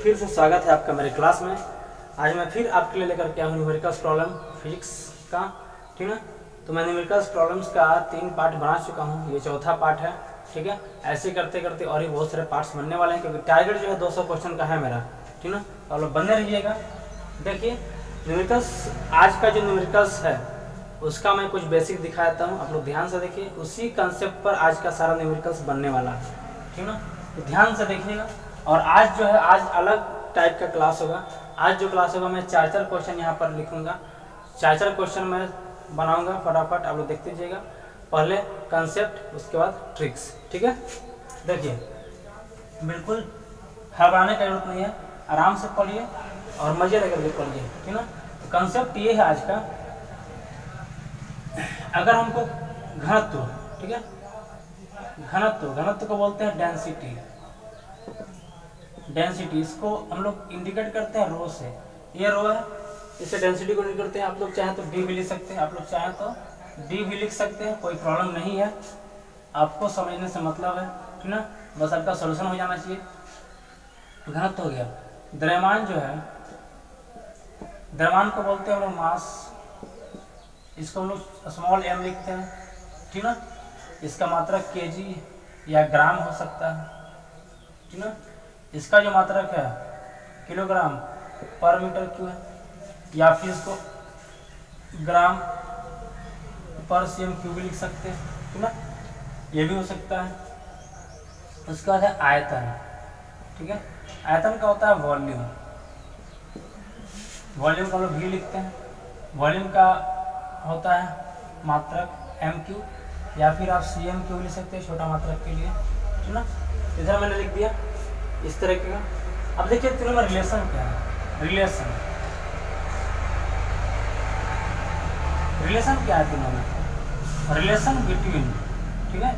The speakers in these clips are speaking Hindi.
फिर से स्वागत है आपका मेरे क्लास में। आज मैं फिर आपके लिए लेकर के आया हूँ न्यूमेरिकल्स प्रॉब्लम फिजिक्स का, ठीक है। तो मैं न्यूमेरिकल्स प्रॉब्लम्स का 3 पार्ट बना चुका हूँ, ये चौथा पार्ट है, ठीक है। ऐसे करते करते और भी बहुत सारे पार्ट्स बनने वाले हैं, क्योंकि टारगेट जो है 200 क्वेश्चन का है मेरा, ठीक ना। तो आप लोग बनने रहिएगा। देखिए न्यूमेरिकल्स, आज का जो न्यूमेरिकल्स है उसका मैं कुछ बेसिक दिखा देता हूँ, आप लोग ध्यान से देखिए। उसी कंसेप्ट पर आज का सारा न्यूमेरिकल्स बनने वाला है, ठीक ना। तो ध्यान से देखिएगा। और आज जो है, आज अलग टाइप का क्लास होगा। आज जो क्लास होगा मैं 4 क्वेश्चन यहाँ पर लिखूंगा, 4 क्वेश्चन मैं बनाऊंगा, फटाफट आप लोग देखते जाइएगा। पहले कंसेप्ट, उसके बाद ट्रिक्स, ठीक है। देखिए बिल्कुल घबराने की जरूरत नहीं है, आराम से पढ़िए और मजे लेकर के पढ़िए, ठीक ना। तो कंसेप्ट ये है आज का, अगर हमको घनत्व, ठीक है, घनत्व को बोलते हैं डेंसिटी। डेंसिटी इसको हम लोग इंडिकेट करते हैं रो से, ये रो है, इससे डेंसिटी को इंडिकेट करते हैं। आप लोग चाहें तो डी भी लिख सकते हैं, आप लोग चाहें तो डी भी लिख सकते हैं, कोई प्रॉब्लम नहीं है। आपको समझने से मतलब है, ठीक ना, बस आपका सोल्यूशन हो जाना चाहिए। घनत्व हो गया। द्रव्यमान जो है, द्रव्यमान को बोलते हैं हम लोग मास, इसको हम लोग स्मॉल m लिखते हैं, ठीक ना। इसका मात्रक केजी या ग्राम हो सकता है, ठीक ना। इसका जो मात्रक है किलोग्राम पर मीटर क्यूब है, या फिर इसको ग्राम पर सीएम क्यूब भी लिख सकते हैं, ठीक ना, ये भी हो सकता है। उसके बाद है आयतन, ठीक है। आयतन का होता है वॉल्यूम, वॉल्यूम का हम लोग भी लिखते हैं। वॉल्यूम का होता है मात्रक एम क्यू, या फिर आप सी एम क्यू लिख सकते हैं छोटा मात्रक के लिए, ठीक ना। इधर मैंने लिख दिया इस तरह का। अब देखिए तीनों में रिलेशन क्या है, रिलेशन क्या है तीनों में, रिलेशन बिटवीन, ठीक है,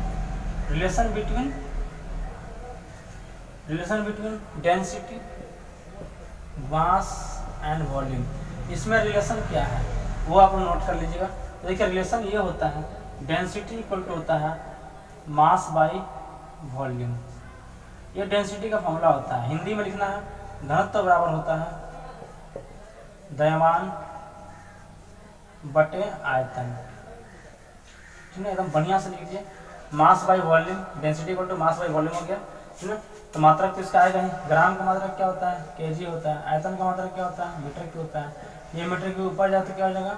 relation between density, mass and volume. इसमें रिलेशन क्या है वो आप नोट कर लीजिएगा। तो देखिए रिलेशन ये होता है, डेंसिटी इक्वल टू होता है मास बाई वॉल्यूम। ये डेंसिटी का फॉर्मूला होता है, हिंदी में लिखना है, घनत्व बराबर होता है द्रव्यमान बटे आयतन, ठीक है। एकदम बढ़िया से लिख लीजिए, mass by volume, density equal to mass by volume हो गया, ठीक है। तो मात्रक तो इसका आएगा ही, ग्राम का मात्रक क्या होता है, केजी होता है। आयतन का मात्रक क्या होता है, मीटर क्यूब होता है। ये मीटर के ऊपर जाए तो क्या हो जाएगा,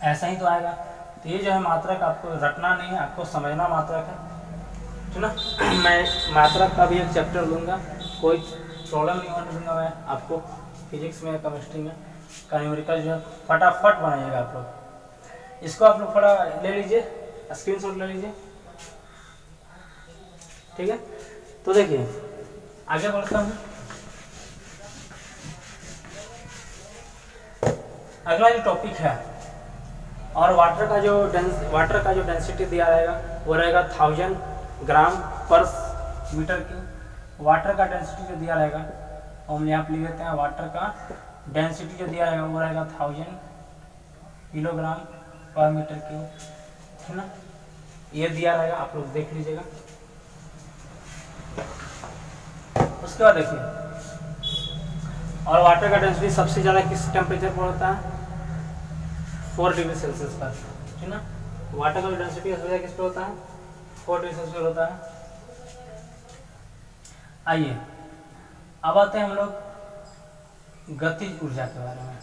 ऐसा ही तो आएगा। तो ये जो है मात्रक आपको रटना नहीं है, आपको समझना मात्रक है, ठीक ना। मैं मात्रक का भी एक चैप्टर लूँगा, कोई प्रॉब्लम नहीं होने दूंगा मैं आपको। फिजिक्स में, केमिस्ट्री में का न्यूमेरिकल जो है फटाफट बनाइएगा आप लोग। इसको आप लोग थोड़ा ले लीजिए, स्क्रीनशॉट ले लीजिए, ठीक है। तो देखिए आगे बढ़ता हूँ। अगला जो टॉपिक है, और वाटर का जो डेंसिटी दिया रहेगा वो रहेगा 1000 ग्राम पर मीटर क्यूब। वाटर का डेंसिटी जो दिया रहेगा हम यहाँ पे लिख देते हैं, वाटर का डेंसिटी जो दिया रहेगा वो रहेगा 1000 किलोग्राम पर मीटर क्यूब, है ना। ये दिया रहेगा, आप लोग देख लीजिएगा। उसके बाद देखिए, और वाटर का डेंसिटी सबसे ज़्यादा किस टेम्परेचर पर होता है, 4 डिग्री सेल्सियस पर, ठीक ना। वाटर का जो डेंसिटी सबसे ज़्यादा किस पर होता है, 4 डिग्री सेल्सियस पर होता है। आइए अब आते हैं हम लोग गतिज ऊर्जा के बारे में।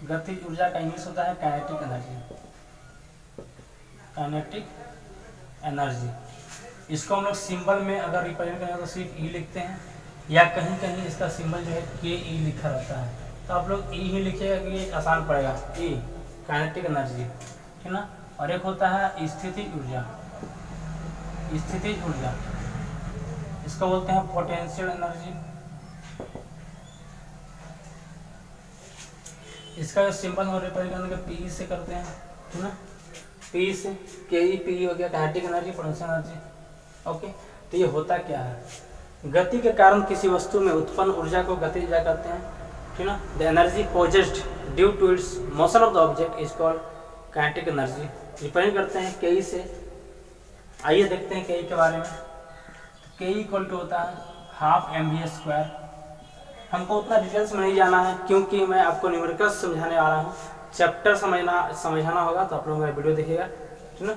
गतिज ऊर्जा का इंग्लिश होता है काइनेटिक एनर्जी, काइनेटिक एनर्जी। इसको हम लोग सिंबल में अगर रिप्रेजेंट करें तो सिर्फ ई लिखते हैं, या कहीं कहीं इसका सिंबल जो है के ई लिखा रहता है, तो आप लोग ई ही लिखिएगा कि ये आसान पड़ेगा। ई काइनेटिक एनर्जी, ठीक ना। और एक होता है स्थितिज ऊर्जा, स्थितिज ऊर्जा इसको बोलते हैं पोटेंशियल एनर्जी। इसका जो सिंबल हम रिप्रेजेंट करने के पी से करते हैं, ठीक ना, पी से, के ई पी हो गया, kinetic energy, potential energy, okay. तो ये होता क्या है, गति के कारण किसी वस्तु में उत्पन्न ऊर्जा को गतिज ऊर्जा कहते हैं, ठीक ना। The energy possessed due to its motion of the object is called kinetic energy. Represent करते हैं के ई से। आइए देखते हैं के ई के बारे में। के ई इक्वल टू होता है हाफ mv²। हमको उतना डिटेल्स में नहीं जाना है क्योंकि मैं आपको न्यूमेरिकल्स समझाने वाला हूँ। चैप्टर समझाना होगा तो आप लोग मेरा वीडियो देखिएगा, ठीक ना।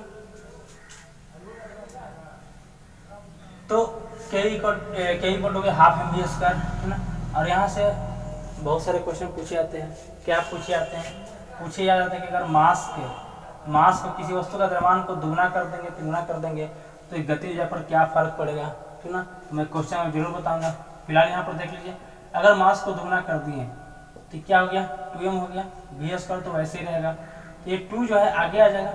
तो k equal to half mv², है ना। और यहाँ से बहुत सारे क्वेश्चन पूछे जाते हैं। क्या पूछे जाते हैं? पूछे जाते हैं कि अगर मास को किसी वस्तु का द्रव्यमान को दुगना कर देंगे, तिगुना कर देंगे तो गतिज ऊर्जा पर क्या फर्क पड़ेगा, ठीक ना। तो मैं क्वेश्चन में जरूर बताऊंगा। फिलहाल यहाँ पर देख लीजिए, अगर मास को दुगना कर दिए तो क्या हो गया, 2m हो गया, v² तो वैसे ही रहेगा। तो ये 2 जो है आगे आ जाएगा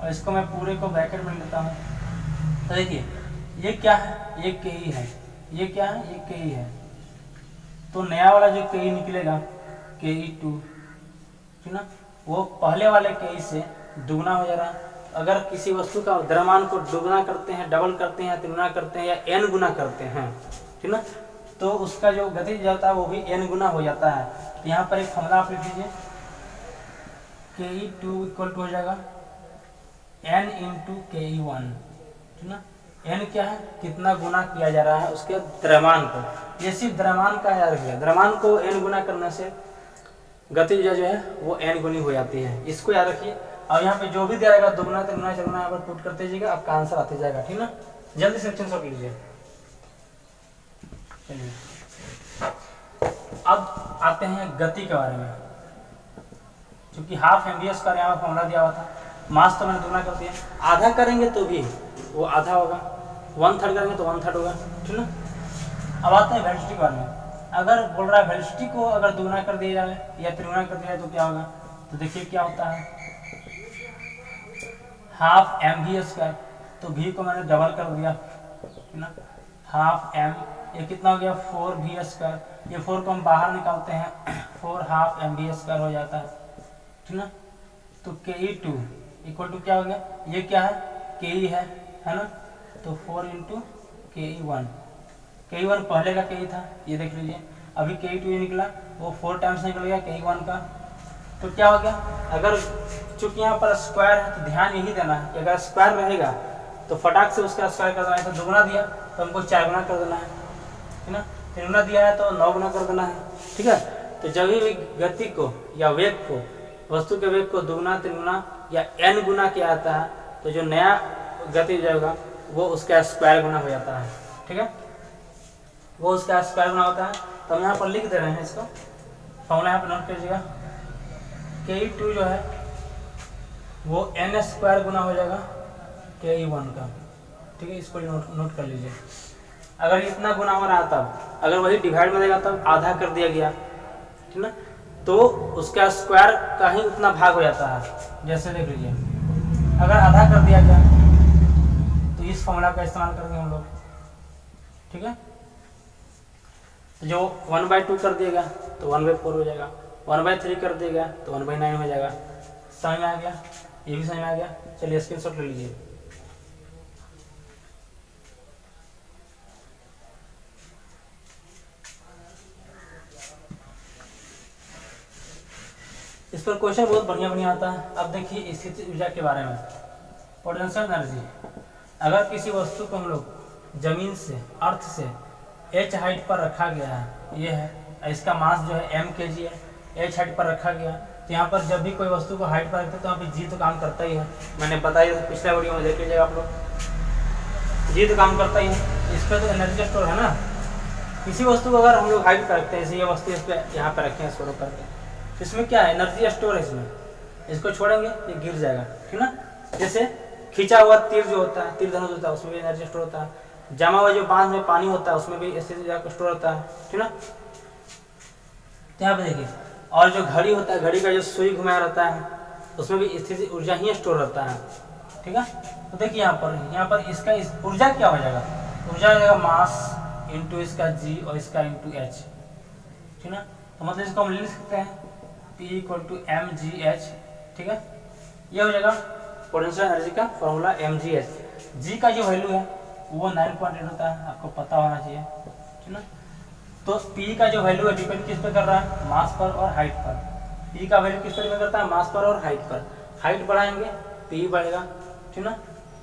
और इसको मैं पूरे को ब्रैकेट में लेता हूँ। तो देखिए ये क्या है, ये ke है, ये क्या है, ये ke है। तो नया वाला जो ke निकलेगा ke2, ठीक ना, वो पहले वाले ke से दुगना हो जा रहा है। अगर किसी वस्तु का द्रव्यमान को दुगना करते हैं, डबल करते हैं, तिगुना करते हैं या n गुना करते हैं, ठीक ना, तो उसका जो गति जाता है वो भी n गुना हो जाता है। तो यहाँ पर एक फॉर्मूला आप लिख लीजिए, ke2 इक्वल टू हो जाएगा n इंटू ke1, ठीक ना। n क्या है, कितना गुना किया जा रहा है उसके द्रव्यमान को। ये सिर्फ द्रव्यमान का याद रखिएगा, द्रव्यमान को n गुना करने से गति जो है वो n गुनी हो जाती है, इसको याद रखिए। और यहाँ पे जो भी दिया रहेगा दुगना तिगुना चौगुना यहाँ पर पुट करते जाइएगा, आपका आंसर आते जाएगा, ठीक ना। जल्दी सेक्शन सॉल्व कीजिए। चलिए अब आते हैं गति के बारे में। क्योंकि हाफ mv² यहाँ पर फॉर्मूला दिया हुआ था, मास तो मैंने दुगना कर दिया, आधा करेंगे तो भी वो आधा होगा, 1/3 करेंगे तो 1/3 होगा, ठीक ना। अब आते हैं वेलोसिटी के बारे में। अगर बोल रहा है वेलोसिटी को अगर दुगना कर दिया जाए या त्रिगुना कर दिया जाए तो क्या होगा, तो देखिए क्या होता है, हाफ mv²। तो v को मैंने डबल कर दिया, ठीक ना, हाफ m, ये कितना हो गया 4v²। ये 4 को हम बाहर निकालते हैं, 4 हाफ mv² हो जाता है, ठीक ना। तो ke2 इक्वल टू क्या हो गया, ये क्या है, ke है ना। तो 4 इंटू ke1, ke1 पहले का ke था, ये देख लीजिए। अभी ke2 ये निकला, वो 4 टाइम्स निकल गया ke1 का। तो क्या हो गया, अगर चूंकि यहाँ पर स्क्वायर है तो ध्यान यही देना है कि अगर स्क्वायर रहेगा तो फटाक से उसका स्क्वायर कर देना है। तो दुगुना दिया तो हमको 4 गुना कर देना है, ठीक ना। तिगुना दिया है तो 9 गुना कर देना है, ठीक है। तो जब भी गति को या वेग को, वस्तु के वेग को दुगना तिगुना या n गुना किया जाता है तो जो नया गति जाएगा वो उसका स्क्वायर गुना हो जाता है, ठीक है, वो उसका स्क्वायर गुना होता है। तो हम यहाँ पर लिख दे रहे हैं इसको, फॉर्मूला यहाँ पर नोट कीजिएगा। ke2 जो है वो n² गुना हो जाएगा ke1 का, ठीक है, इसको नोट कर लीजिए। अगर इतना गुना हो रहा तब, अगर वही डिवाइड में देगा तब आधा कर दिया गया, ठीक ना, तो उसका स्क्वायर का ही उतना भाग हो जाता है। जैसे देख लीजिए, अगर आधा कर दिया गया तो इस फॉर्मूला का इस्तेमाल करेंगे हम लोग, ठीक है। तो जो 1/2 कर दिया गया तो 1/4 हो जाएगा, 1/3 कर दिया गया तो 1/9 हो जाएगा। समझ में आ गया, ये भी समझ में आ गया। चलिए स्क्रीनशॉट ले लीजिए। इस पर क्वेश्चन बहुत बढ़िया आता है। अब देखिए स्थितिज ऊर्जा के बारे में, पोटेंशियल एनर्जी। अगर किसी वस्तु को हम लोग जमीन से, अर्थ से h हाइट पर रखा गया है, ये है, इसका मास जो है m kg है, h हाइट पर रखा गया, तो यहाँ पर जब भी कोई वस्तु को हाइट पर रखते तो यहाँ पे g तो काम करता ही है। मैंने बताया था पिछले वीडियो में, देख लीजिएगा आप लोग, g तो काम करता ही है। इस पर तो एनर्जी स्टोर है ना। किसी वस्तु को अगर हम लोग हाइट पर रखते हैं, जैसे ये वस्तु इस पर यहाँ पर रखें, इसको करके, इसमें क्या है, एनर्जी स्टोर है इसमें। इसको छोड़ेंगे ये गिर जाएगा, ठीक ना। जैसे खींचा हुआ तीर जो होता है, तीर धनुष होता है, उसमें भी एनर्जी स्टोर होता है। जमा हुआ जो बांध में पानी होता है उसमें भी एनर्जी स्टोर होता है, ठीक ना। यहाँ पे देखिए, और जो घड़ी होता है, घड़ी का जो सुई घुमाया रहता है उसमें भी स्थिति ऊर्जा ही स्टोर रहता है, ठीक है। तो देखिए यहाँ पर इसका ऊर्जा क्या हो जाएगा, ऊर्जा हो जाएगा मास इंटू इसका g और इसका इंटू h, ठीक ना। तो मतलब इसको हम लिख सकते हैं P = mgh, ठीक है। ये हो जाएगा पोटेंशियल एनर्जी का फॉर्मूला mgh। g का जो वैल्यू है वो 9.8 होता है, आपको पता होना चाहिए, ठीक ना। तो P का जो वैल्यू है डिपेंड किस पे कर रहा है, मास पर और हाइट पर। P का वैल्यू किस पर डिपेंड करता है, मास पर और हाइट पर। हाइट बढ़ाएंगे P बढ़ेगा, ठीक ना,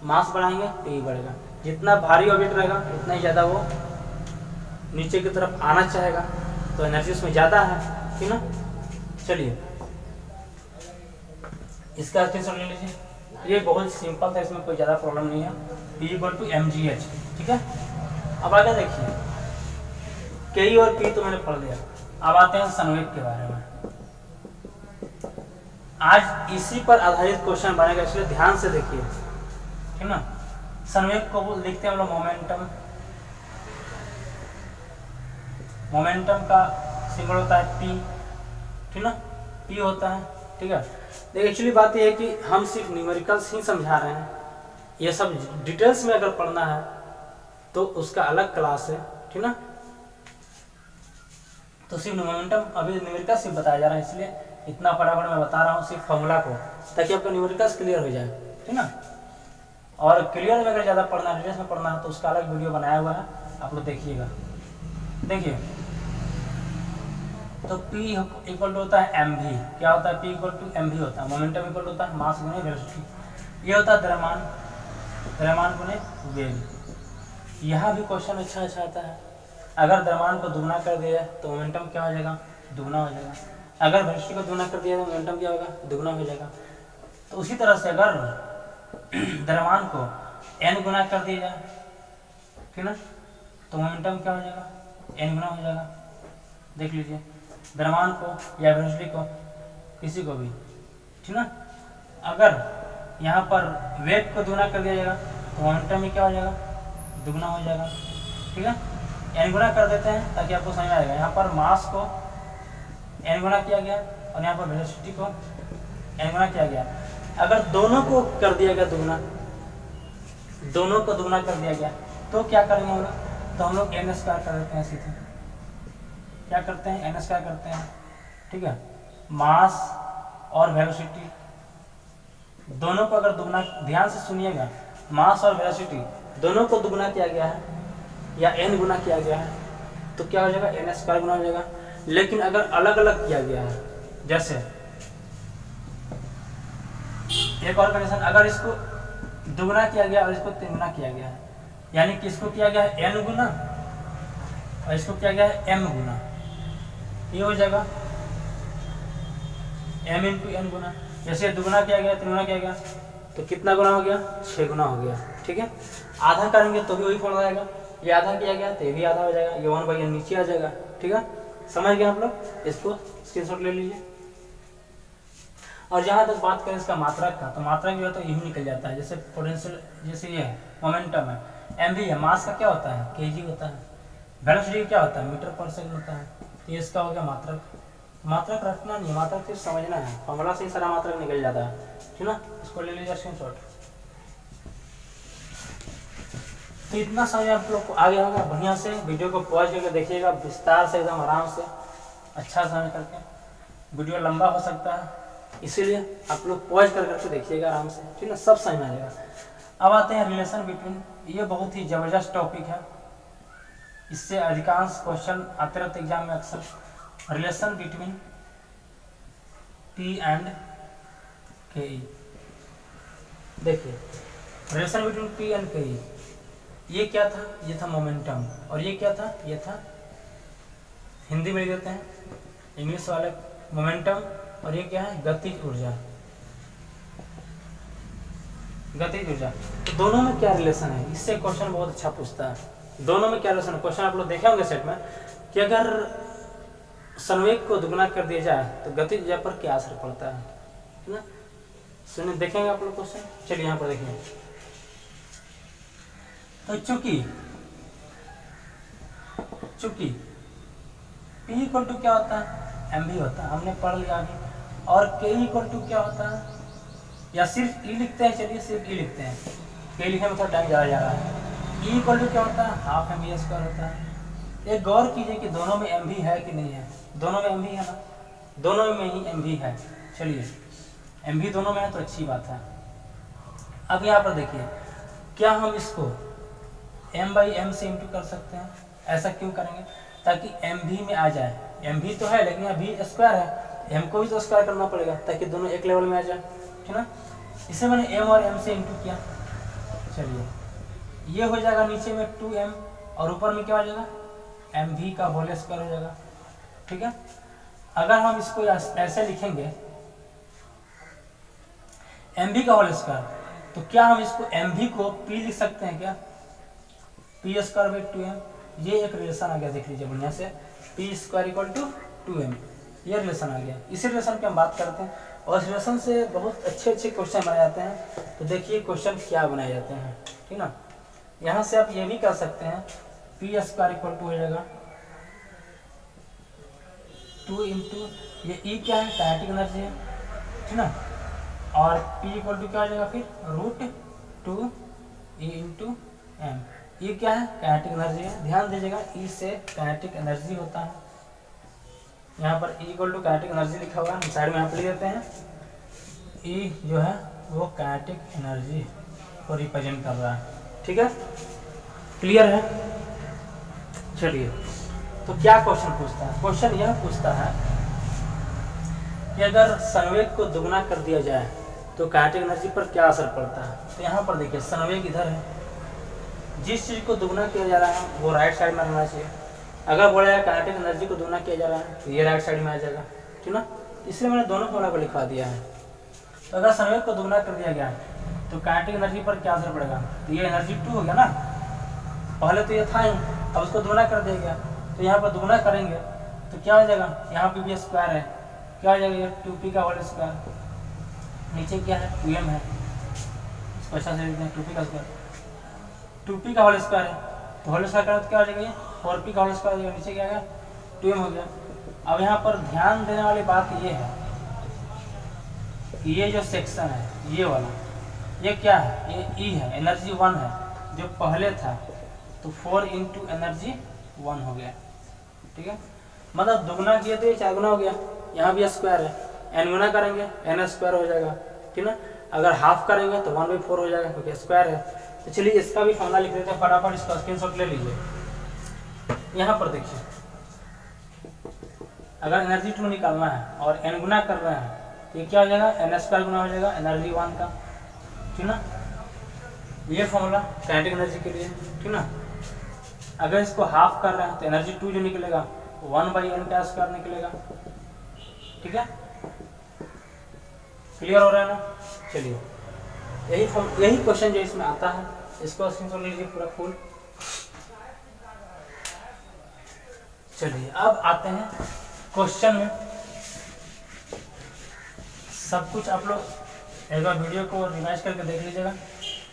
मास बढ़ाएंगे P बढ़ेगा। जितना भारी ऑब्जेक्ट रहेगा उतना ही ज़्यादा वो नीचे की तरफ आना चाहेगा, तो एनर्जी उसमें ज़्यादा है, ठीक ना। चलिए इसका स्क्रीनशॉट ले लीजिए। ये बहुत सिंपल था, इसमें कोई ज़्यादा प्रॉब्लम नहीं है। P = mgh, ठीक है। अब आगे देखिए, K और P तो मैंने पढ़ लिया। अब आते हैं संवेग के बारे में। आज इसी पर आधारित क्वेश्चन बनेगा, इसलिए ध्यान से देखिए, ठीक ना। संवेग को लिखते हैं हम लोग मोमेंटम। मोमेंटम का सिंबल होता है P, ठीक ना, P होता है, ठीक है। देखिए एक्चुअली बात यह है कि हम सिर्फ न्यूमेरिकल्स ही समझा रहे हैं, ये सब डिटेल्स में अगर पढ़ना है तो उसका अलग क्लास है, ठीक ना। तो सिर्फ मोमेंटम अभी न्यूमेरिकल सिर्फ बताया जा रहा है, इसलिए इतना फटाफट मैं बता रहा हूँ सिर्फ फॉर्मूला को, ताकि आपका न्यूमेरिकल्स क्लियर हो जाए, ठीक ना। और क्लियर में अगर ज़्यादा पढ़ना है, डिटेल्स में पढ़ना है, तो उसका अलग वीडियो बनाया हुआ है, आप लोग देखिएगा। देखिए तो P इक्वल टू होता है mv। क्या होता है? P इक्वल टू mv होता है। मोमेंटम इक्वल टू होता है मास गुने वेलोसिटी। ये होता है द्रव्यमान, द्रव्यमान गुने वेग। यहाँ भी क्वेश्चन अच्छा आता है। अगर द्रव्यमान को दुगना कर दिया तो मोमेंटम क्या हो जाएगा? दुगना हो जाएगा। अगर वेलोसिटी को दुगना कर दिया तो मोमेंटम क्या होगा? दुगना हो जाएगा। तो उसी तरह से अगर द्रव्यमान को n गुना कर दिया जाए, ठीक ना, तो मोमेंटम क्या हो जाएगा? n गुना हो जाएगा। देख लीजिए, द्रव्यमान को या वेलोसिटी को, किसी को भी, ठीक ना, अगर यहाँ पर वेग को दुगना कर दिया जाएगा तो मोमेंटम में क्या हो जाएगा? दुगना हो जाएगा, ठीक है। n गुना कर देते हैं ताकि आपको समझ में आएगा। यहाँ पर मास को n गुना किया गया और यहाँ पर वेलोसिटी को n गुना किया गया। अगर दोनों को कर दिया गया दुगना, दोनों को दुगना कर दिया गया, तो क्या करेंगे हम लोग? तो हम लोग n स्क्वायर कर देते हैं सीधे। क्या करते हैं? n स्क्वायर करते हैं, ठीक है। मास और वेलोसिटी दोनों को अगर दुगना, ध्यान से सुनिएगा, मास और वेलोसिटी दोनों को दुगना किया गया है या n गुना किया गया है, तो क्या हो जाएगा? n स्क्वायर गुना हो जाएगा। लेकिन अगर अलग अलग किया गया है, जैसे एक और कंडीशन, अगर इसको दुगना किया गया और इसको तिगुना किया गया है, यानी कि इसको किया गया है n गुना और इसको किया गया है m गुना, ये हो जाएगा m × n गुना। जैसे दुगना किया गया, तिगुना किया गया, तो कितना गुना हो गया? 6 गुना हो गया, ठीक है। आधा करेंगे तो भी वही फॉर्मूला आएगा। ये आधा किया गया तो ये भी आधा हो जाएगा, ये 1/n नीचे आ जाएगा, ठीक है। समझ गए आप लोग? इसको स्क्रीनशॉट ले लीजिए। और जहाँ तक बात करें इसका मात्रक का, तो मात्रक जो है तो यही निकल जाता है। जैसे पोटेंशियल, जैसे ये है मोमेंटम है, mv है, मास का क्या होता है? kg होता है। वेलोसिटी क्या होता है? मीटर/सेकंड होता है। तो इसका हो गया मात्रक। मात्रक रखना नहीं, मात्रक सिर्फ समझना है, फॉर्मूला से ही सारा मात्रक निकल जाता है, ठीक ना। इसको ले लीजिए स्क्रीनशॉट। तो इतना समझ आप लोग को आ गया होगा। बढ़िया से वीडियो को पॉज करके देखिएगा, विस्तार से, एकदम आराम से, अच्छा समझ करके। वीडियो लंबा हो सकता है, इसीलिए आप लोग पॉज करके देखिएगा आराम से, ठीक है, सब समझ में आ जाएगा। अब आते हैं रिलेशन बिटवीन। ये बहुत ही ज़बरदस्त टॉपिक है, इससे अधिकांश क्वेश्चन आते रहते एग्जाम में अक्सर। Relation between P and Ke। देखिए, relation between P and Ke, ये क्या था? ये था मोमेंटम। और ये क्या था? ये था, हिंदी में देते हैं, इंग्लिश वाले मोमेंटम। और ये क्या है? गतिज ऊर्जा। गतिज ऊर्जा, तो दोनों में क्या रिलेशन है? इससे क्वेश्चन बहुत अच्छा पूछता है। दोनों में क्या रिलेशन है? क्वेश्चन आप लोग देखे होंगे सेट में कि अगर संवेग को दुगना कर दिया जाए तो गतिज ऊर्जा पर क्या असर पड़ता है ना। सुनिए, देखेंगे आप लोग क्वेश्चन। चलिए यहाँ पर देखिए। तो चूंकि P इक्वल टू क्या होता है? mv होता है, हमने पढ़ लिया अभी। और K इक्वल टू क्या होता है? या सिर्फ E लिखते हैं? चलिए सिर्फ E लिखते हैं, K लिखने में थोड़ा टाइम ज़्यादा जा रहा है। E इक्वल टू क्या होता है? हाफ mv² होता है। एक गौर कीजिए कि दोनों में mv है कि नहीं है? दोनों में mv है ना, दोनों में ही mv है। चलिए, mv दोनों में है तो अच्छी बात है। अब यहाँ पर देखिए, क्या हम इसको m/m से इंटू कर सकते हैं? ऐसा क्यों करेंगे? ताकि mv में आ जाए। mv तो है लेकिन यहाँ v स्क्वायर है, m को भी तो स्क्वायर करना पड़ेगा ताकि दोनों एक लेवल में आ जाए, ठीक ना। इसे मैंने m और m से इंटू किया। चलिए, ये हो जाएगा नीचे में 2m और ऊपर में क्या हो जाएगा? mv का होल स्क्वायर हो जाएगा। ठीक है, अगर हम इसको ऐसे लिखेंगे mv का होल स्क्वायर, तो क्या हम इसको mv को p लिख सकते हैं क्या? p स्क्वायर बाई 2m, ये एक रिलेशन आ गया, देख लीजिए बढ़िया से, p square equal to 2m, ये रिलेशन आ गया। इसी रिलेशन की हम बात करते हैं और इस रिलेशन से बहुत अच्छे अच्छे क्वेश्चन बनाए जाते हैं। तो देखिए क्वेश्चन क्या बनाए जाते हैं, ठीक ना। यहाँ से आप ये भी कर सकते हैं, p स्क्वायर इक्वल टू हो जाएगा 2 इंटू ये e क्या है, काइनेटिक एनर्जी है, ठीक ना, और p इक्वल टू क्या हो जाएगा फिर √2 e इंटू एम। ये क्या है, काइनेटिक एनर्जी है। ध्यान दीजिएगा E से काइनेटिक एनर्जी होता है, यहाँ पर E equal to kinetic energy लिखा हुआ है, हम साइड में यहाँ पे लिख देते हैं। E जो है वो काइनेटिक एनर्जी को रिप्रेजेंट कर रहा है, ठीक है, क्लियर है। चलिए, तो क्या क्वेश्चन पूछता है? क्वेश्चन यह पूछता है कि अगर संवेग को दुगना कर दिया जाए तो काइनेटिक एनर्जी पर क्या असर पड़ता है। तो यहाँ पर देखिए संवेग इधर है, जिस चीज़ को दुगना किया जा रहा है वो राइट साइड में रहना चाहिए। अगर बोला जाए काइनेटिक एनर्जी को दुगना किया जा रहा है तो ये राइट साइड में आ जाएगा, ठीक ना। इसलिए मैंने दोनों फॉर्मूला को लिखवा दिया है। तो अगर संवेग को दुगना कर दिया गया तो काइनेटिक एनर्जी पर क्या असर पड़ेगा? तो ये एनर्जी 2 हो गया ना, पहले तो ये था ही, अब उसको दुगना कर दिया गया, तो यहाँ पर दुगना करेंगे तो क्या हो जाएगा, यहाँ पे भी स्क्वायर है, क्या हो जाएगा ये 2p का होल स्क्वायर, नीचे क्या है 2m है, इसको अच्छा से लिखते हैं 2p का स्क्वायर, 2p का होल स्क्वायर है, तो होल स्क्वायर करें तो क्या हो जाएगा ये 4p का होल स्क्वायर हो जाएगा, नीचे क्या है 2m हो गया। अब यहाँ पर ध्यान देने वाली बात ये है कि ये जो सेक्शन है ये वाला, ये क्या है, ये E है, एनर्जी 1 है, जो पहले था तो 4 इंटू एनर्जी 1 हो गया, ठीक है, मतलब दुगना किया तो ये 4 गुना हो गया। यहाँ भी स्क्वायर है, n गुना करेंगे n स्क्वायर हो जाएगा, ठीक ना। अगर हाफ करेंगे तो 1/4 हो जाएगा क्योंकि स्क्वायर है। तो चलिए इसका भी फॉर्मूला लिख देते हैं, फटाफट इसका स्क्रीनशॉट ले लीजिए। यहाँ पर देखिए, अगर एनर्जी 2 निकालना है और n गुना कर रहे हैं तो ये क्या हो जाएगा, n स्क्वायर गुना हो जाएगा एनर्जी 1 का, ठीक ना। ये फॉर्मूला काइनेटिक एनर्जी के लिए, ठीक ना। अगर इसको हाफ कर रहे हैं तो एनर्जी 2 जो निकलेगा 1/n का स्क्वायर निकलेगा, ठीक है, क्लियर हो रहा है ना। चलिए, यही क्वेश्चन जो इसमें आता है, इसको स्क्रीनशॉट लीजिए पूरा फुल। चलिए अब आते हैं क्वेश्चन में। सब कुछ आप लोग एक बार वीडियो को रिवाइज करके देख लीजिएगा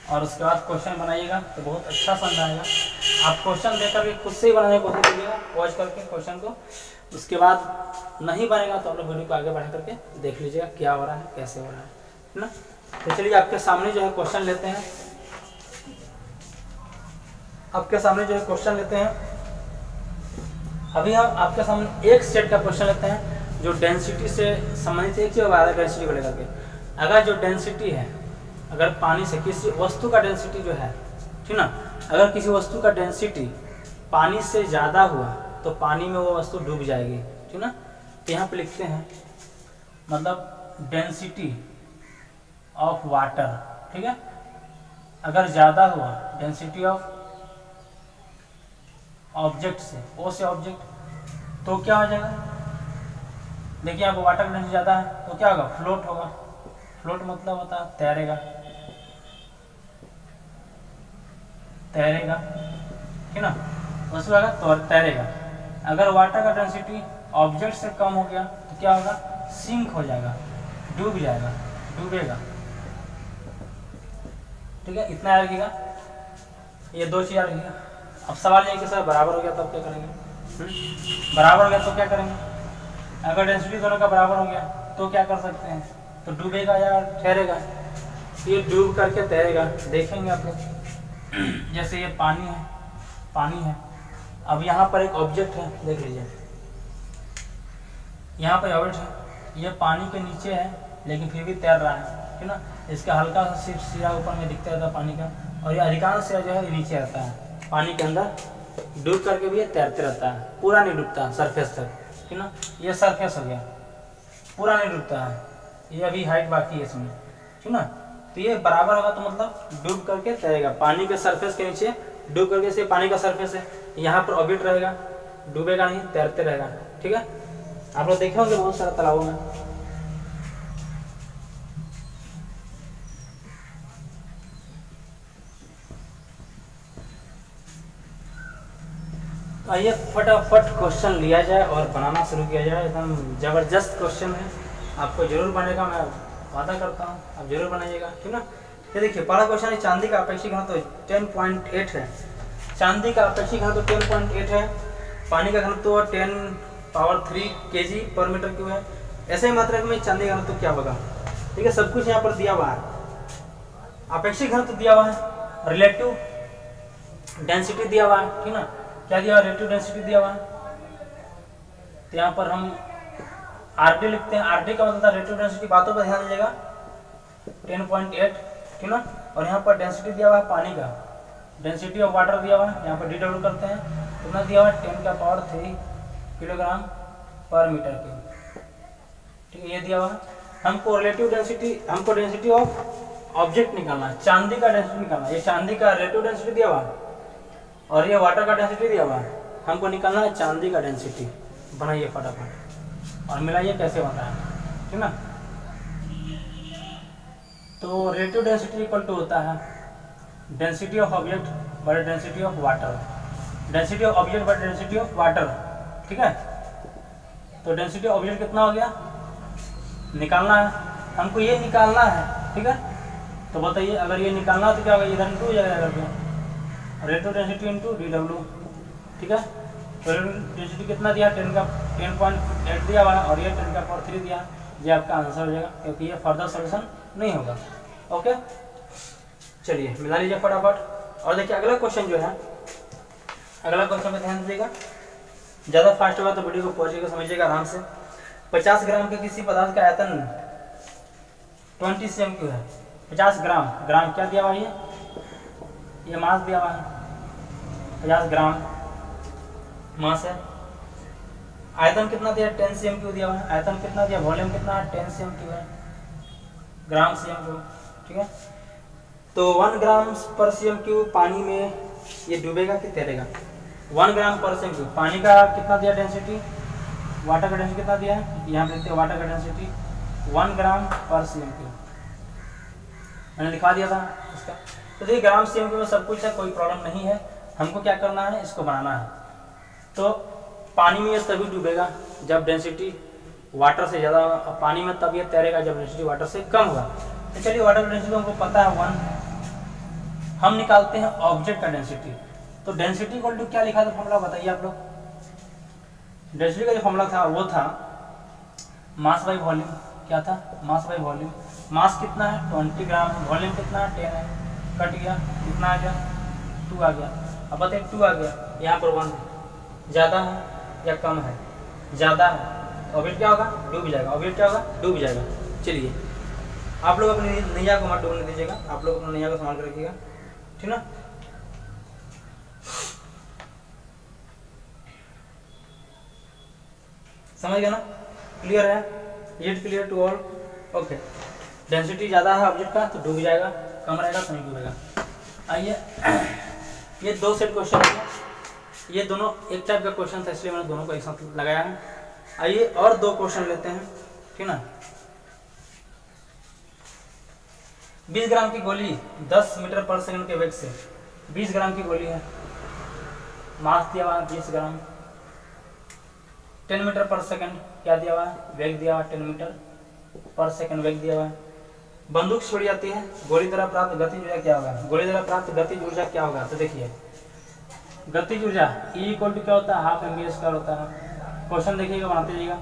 और उसके बाद क्वेश्चन बनाइएगा तो बहुत अच्छा समझ आएगा। आप क्वेश्चन देख करके खुद से ही बनाने की कोशिश कीजिएगा, वॉच करके क्वेश्चन को। उसके बाद नहीं बनेगा तो आप लोग वीडियो को आगे बढ़ा करके देख लीजिएगा क्या हो रहा है, कैसे हो रहा है ना। तो चलिए आपके सामने जो है क्वेश्चन लेते हैं, आपके सामने जो है क्वेश्चन लेते हैं। अभी हम आपके सामने एक सेट का क्वेश्चन लेते हैं जो डेंसिटी से संबंधित, एक चीज बता रहा है डेंसिटी को लेकर के। अगर जो डेंसिटी है, अगर पानी से किसी वस्तु का डेंसिटी जो है, ठीक ना, अगर किसी वस्तु का डेंसिटी पानी से ज़्यादा हुआ तो पानी में वो वस्तु डूब जाएगी, ठीक ना। तो यहाँ पे लिखते हैं मतलब डेंसिटी ऑफ वाटर, ठीक है, अगर ज़्यादा हुआ डेंसिटी ऑफ ऑब्जेक्ट से, ओ से ऑब्जेक्ट, तो क्या हो जाएगा, देखिए आपको वाटर का डेंसिटी ज़्यादा है तो क्या होगा, फ्लोट होगा। फ्लोट मतलब होता है तैरेगा, तैरेगा, ठीक ना, उसके बाद तो तैरेगा। अगर वाटर का डेंसिटी ऑब्जेक्ट से कम हो गया तो क्या होगा, सिंक हो जाएगा, डूब जाएगा, डूबेगा, ठीक है। इतना याद रखिएगा, ये दो चीज़ याद रखिएगा। अब सवाल ये कि सर बराबर हो गया तब क्या करेंगे, बराबर हो गया तो क्या करेंगे, अगर डेंसिटी दोनों का बराबर हो गया तो क्या कर सकते हैं, तो डूबेगा या ठहरेगा, ये डूब करके तैरेगा। देखेंगे आप लोग, जैसे ये पानी है, पानी है, अब यहाँ पर एक ऑब्जेक्ट है, देख लीजिए यहाँ पर ऑब्जेक्ट है, ये पानी के नीचे है लेकिन फिर भी तैर रहा है, ठीक ना। इसका हल्का सा सिर्फ सिरा ऊपर में दिखता रहता है पानी का, और ये अधिकांश सिरा जो है नीचे रहता है, पानी के अंदर डूब करके भी ये तैरते रहता है, पूरा नहीं डूबता सरफेस तक, ठीक ना। ये सरफेस हो गया, पूरा नहीं डूबता है, ये अभी हाइट बाकी है इसमें, ठीक ना। तो ये बराबर होगा तो मतलब डूब करके तैरेगा, पानी के सरफेस के नीचे डूब करके, से पानी का सरफेस है, यहाँ पर ऑब्जेक्ट रहेगा, डूबेगा नहीं, तैरते रहेगा। ठीक है, आप लोग देखे होंगे बहुत सारे तालाबों में। आइए फटाफट क्वेश्चन लिया जाए और बनाना शुरू किया जाए। एकदम ज़बरदस्त क्वेश्चन है, आपको जरूर बनेगा, मैं वादा करता हूँ आप जरूर बनाइएगा। ठीक ना, ये देखिए पहला क्वेश्चन है, चांदी का अपेक्षिक घनत्व तो 10.8 है। चांदी का अपेक्षिक घनत्व तो 10.8 है, पानी का घनत्व तो 10⁻³ kg पर मीटर क्यूब है। ऐसे ही मात्रा में चांदी का घनत्व तो क्या होगा? ठीक है, सब कुछ यहाँ पर दिया हुआ है, अपेक्षिक घनत्व दिया हुआ है, रिलेटिव डेंसिटी दिया हुआ है। ठीक ना, क्या दिया हुआ? रिलेटिव डेंसिटी दिया हुआ है। तो यहाँ पर हम आरडी लिखते हैं, आरडी का मतलब था रिलेटिव डेंसिटी, बातों पर ध्यान दीजिएगा, 10.8। ठीक ना, और यहाँ पर डेंसिटी दिया हुआ है पानी का, डेंसिटी ऑफ वाटर दिया हुआ है, यहाँ पर DW करते हैं, कितना दिया हुआ है? 10⁻³ किलोग्राम पर मीटर क्यूब। ठीक है, ये दिया हुआ है। हमको रिलेटिव डेंसिटी, हमको डेंसिटी ऑफ ऑब्जेक्ट निकालना है, चांदी का डेंसिटी निकालना है। ये चांदी का रिलेटिव डेंसिटी दिया हुआ है और ये वाटर का डेंसिटी दिया हुआ है, हमको निकालना है चांदी का डेंसिटी। बनाइए फटाफट और मिलाइए कैसे बन रहा है। ठीक ना, तो रिलेटिव डेंसिटी इक्वल टू होता है density of object by density of water, density of object by density of water. ठीक है, तो डेंसिटी ऑफ ऑब्जेक्ट कितना हो गया? निकालना है हमको, ये निकालना है। ठीक है, तो बताइए अगर ये निकालना तो क्या होगा? इधर इंटू हो जाएगा, रिलेटिव डेंसिटी इंटू DW। ठीक है, तो रिलेटिव डेंसिटी कितना दिया? 10.8 दिया हुआ है और ये 10⁻³ दिया। ये आपका आंसर हो जाएगा, क्योंकि ये फर्दर सोल्यूशन नहीं होगा। ओके, चलिए मिला लीजिए फटाफट। और देखिए अगला क्वेश्चन जो है, अगला क्वेश्चन में ध्यान दीजिएगा, ज़्यादा फास्ट होगा तो वीडियो को पहुँचेगा, समझिएगा आराम से। 50 ग्राम के किसी पदार्थ का आयतन 20 cm³ है। 50 ग्राम, ग्राम क्या दिया हुआ है? ये मास दिया हुआ है, 50 ग्राम मास है। आयतन कितना दिया? 10 cm³ दिया हुआ है। आयतन कितना दिया? वॉल्यूम कितना है? 10 cm³ है, ग्राम cm³। ठीक है, तो 1 ग्राम पर cm³ पानी में ये डूबेगा कि तैरेगा? 1 ग्राम पर cm³। पानी का कितना दिया डेंसिटी? वाटर का डेंसिटी कितना दिया है? यहाँ पे देखते हैं वाटर का डेंसिटी 1 ग्राम पर cm³, मैंने लिखा दिया था इसका। तो देखिए ग्राम cm³ में सब कुछ है, कोई प्रॉब्लम नहीं है। हमको क्या करना है? इसको बनाना है। तो पानी में ये तभी डूबेगा जब डेंसिटी वाटर से ज़्यादा, पानी में तब ये तैरेगा जब डेंसिटी वाटर से कम होगा। तो चलिए वाटर का डेंसिटी हमको पता है 1। हम निकालते हैं ऑब्जेक्ट का डेंसिटी। तो डेंसिटी इक्वल टू क्या लिखा था फॉर्मूला, बताइए आप लोग। डेंसिटी का जो फॉर्मूला था वो था मास बाई वॉल्यूम। क्या था? मास बाई वॉल्यूम। मास कितना है? 20 ग्राम। वॉल्यूम कितना है? 10 है। कट गया, कितना आ गया? 2 आ गया। अब बताइए 2 आ गया, यहाँ पर 1 है। ज़्यादा है या कम है? ज़्यादा है। ऑब्जेक्ट क्या होगा? डूब जाएगा। ऑब्जेक्ट क्या होगा? डूब जाएगा। चलिए आप लोग अपनी नैया को मत डूबने दीजिएगा, आप लोग अपनी नैया को संभाल कर रखिएगा, ठीक ना। समझ गया ना? क्लियर है? Is it clear to all? Okay. Density ज़्यादा है ऑब्जेक्ट का तो डूब जाएगा, कम रहेगा तो नहीं डूबेगा। आइए ये 2 सेट क्वेश्चन है, ये दोनों एक टाइप का क्वेश्चन था इसलिए मैंने दोनों को एक साथ लगाया है। आइए और 2 क्वेश्चन लेते हैं, ठीक ना। 20 ग्राम की गोली 10 मीटर पर सेकंड के वेग से, 20 ग्राम की गोली है, मास दिया हुआ 20 ग्राम, 10 मीटर पर सेकंड क्या दिया हुआ है? वेग दिया हुआ 10 मीटर पर सेकंड वेग दिया हुआ है। बंदूक छोड़ी जाती है, गोली द्वारा प्राप्त गतिज ऊर्जा क्या होगा? गोली द्वारा प्राप्त गतिज ऊर्जा क्या होगा? तो देखिए गतिज ऊर्जा E इक्वल टू क्या होता है? हाफ mv² होता है। क्वेश्चन देखिएगा, बनाते जाइएगा।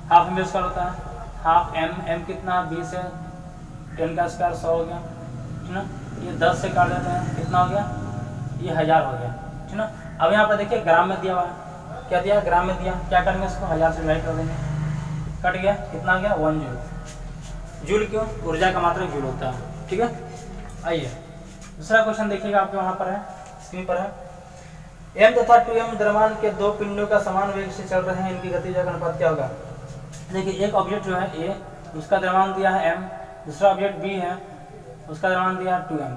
हाफ mv² होता है, हाफ m कितना? 20 है, 10 का स्क्वायर 100 हो गया, ठीक ना। ये 10 से काट देते हैं, कितना हो गया? ये 1000 हो गया, ठीक ना। अब यहाँ पर देखिए ग्राम में दिया हुआ है, क्या दिया? ग्राम में दिया। क्या करेंगे इसको? 1000 से डिवाइड कर देंगे, कट गया, कितना आ गया? 1 जूल। जूल क्यों? ऊर्जा का मात्रक जूल होता है, ठीक है। आइए दूसरा क्वेश्चन देखिएगा, आपके वहाँ पर है, स्क्रीन पर है। m तथा 2m द्रव्यमान के 2 पिंडों का समान वेग से चल रहे हैं, इनकी गतिज ऊर्जा का अनुपात क्या होगा? देखिए एक ऑब्जेक्ट जो है A, उसका द्रव्यमान दिया है m, दूसरा ऑब्जेक्ट B है, उसका द्रव्यमान दिया है 2m।